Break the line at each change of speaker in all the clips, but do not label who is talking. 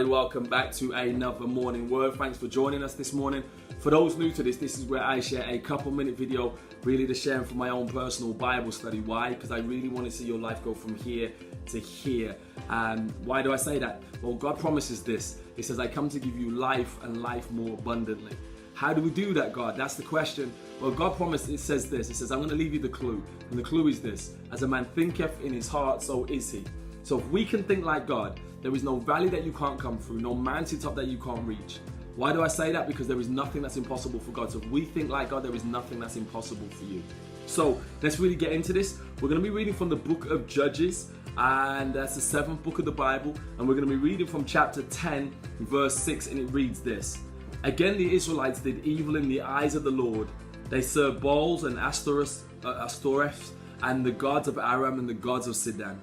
welcome back to another morning word. Thanks for joining us this morning. For those new to this is where I share a couple-minute video, really to share from my own personal Bible study. Why? Because I really want to see your life go from here to here. And why do I say that? Well, God promises this. He says, I come to give you life and life more abundantly. How do we do that, God? That's the question. Well, God promised, it says this. It says, I'm going to leave you the clue. And the clue is this. As a man thinketh in his heart, so is he. So if we can think like God, there is no valley that you can't come through, no mountaintop that you can't reach. Why do I say that? Because there is nothing that's impossible for God. So if we think like God, there is nothing that's impossible for you. So let's really get into this. We're going to be reading from the book of Judges, and that's the 7th book of the Bible. And we're going to be reading from chapter 10, verse 6, and it reads this. Again, the Israelites did evil in the eyes of the Lord. They served Baals and Ashtoreths and the gods of Aram and the gods of Sidon.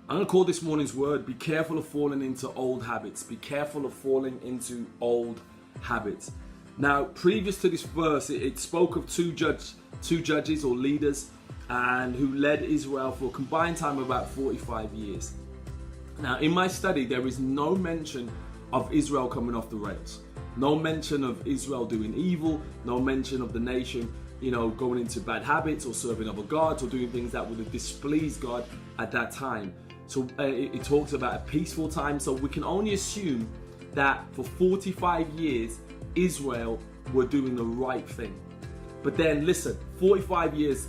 I'm going to call this morning's word, be careful of falling into old habits. Be careful of falling into old habits. Now, previous to this verse, it spoke of two judges or leaders and who led Israel for a combined time of about 45 years. Now, in my study, there is no mention of Israel coming off the rails. No mention of Israel doing evil. No mention of the nation, going into bad habits or serving other gods or doing things that would have displeased God at that time. So it talks about a peaceful time. So we can only assume that for 45 years, Israel were doing the right thing. But then listen, 45 years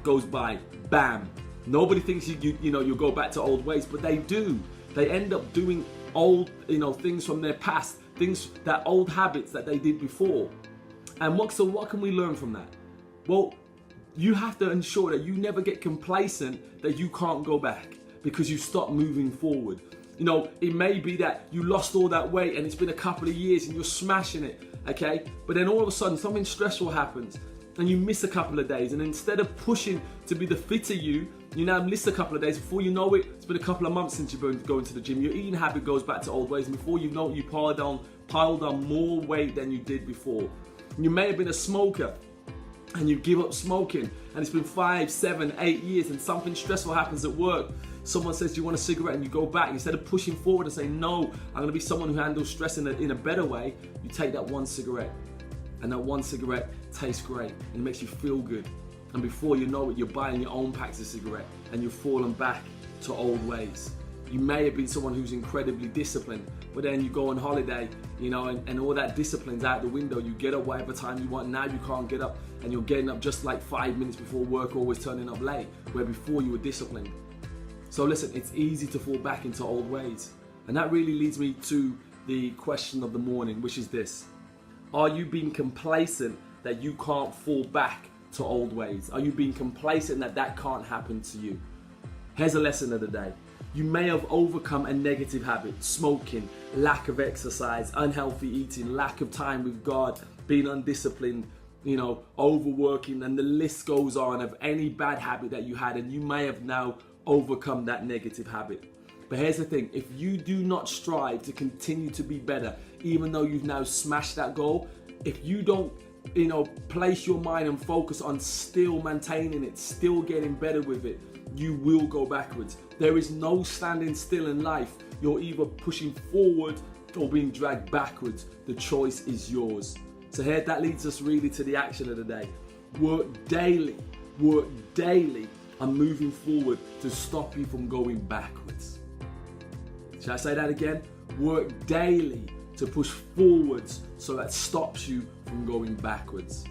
goes by, bam. Nobody thinks you'll go back to old ways, but they do. They end up doing old, things from their past, that old habits that they did before. And what can we learn from that? Well, you have to ensure that you never get complacent that you can't go back, because you stop moving forward. It may be that you lost all that weight and it's been a couple of years and you're smashing it, okay? But then all of a sudden something stressful happens and you miss a couple of days, and instead of pushing to be the fitter you now miss a couple of days. Before you know it, it's been a couple of months since you've been going to the gym. Your eating habit goes back to old ways, and before you know it, you piled on more weight than you did before. You may have been a smoker and you give up smoking, and it's been 5, 7, 8 years, and something stressful happens at work. Someone says, do you want a cigarette? And you go back. Instead of pushing forward and saying, no, I'm going to be someone who handles stress in a better way, you take that one cigarette. And that one cigarette tastes great and it makes you feel good. And before you know it, you're buying your own packs of cigarette and you've fallen back to old ways. You may have been someone who's incredibly disciplined, but then you go on holiday, and all that discipline's out the window. You get up whatever time you want. Now you can't get up, and you're getting up just like 5 minutes before work, always turning up late, where before you were disciplined. So listen, it's easy to fall back into old ways. And that really leads me to the question of the morning, which is this. Are you being complacent that you can't fall back to old ways? Are you being complacent that can't happen to you? Here's a lesson of the day. You may have overcome a negative habit, smoking, lack of exercise, unhealthy eating, lack of time with God, being undisciplined, overworking, and the list goes on of any bad habit that you had, and you may have now overcome that negative habit. But here's the thing, if you do not strive to continue to be better, even though you've now smashed that goal, if you don't place your mind and focus on still maintaining it, still getting better with it, you will go backwards. There is no standing still in life. You're either pushing forward or being dragged backwards. The choice is yours. So here, that leads us really to the action of the day. Work daily on moving forward to stop you from going backwards. Shall I say that again? Work daily to push forwards so that stops you from going backwards.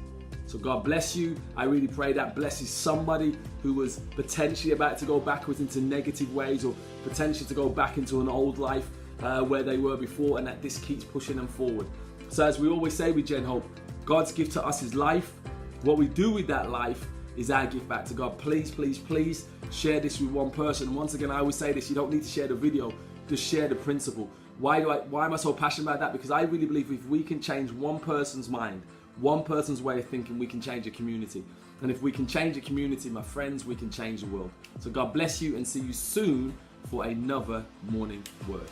So God bless you. I really pray that blesses somebody who was potentially about to go backwards into negative ways, or potentially to go back into an old life where they were before, and that this keeps pushing them forward. So as we always say with Gen Hope, God's gift to us is life. What we do with that life is our gift back to God. Please, please, please share this with one person. Once again, I always say this, you don't need to share the video, just share the principle. Why am I so passionate about that? Because I really believe if we can change one person's mind, one person's way of thinking, we can change a community. And if we can change a community, my friends, we can change the world. So God bless you, and see you soon for another morning word.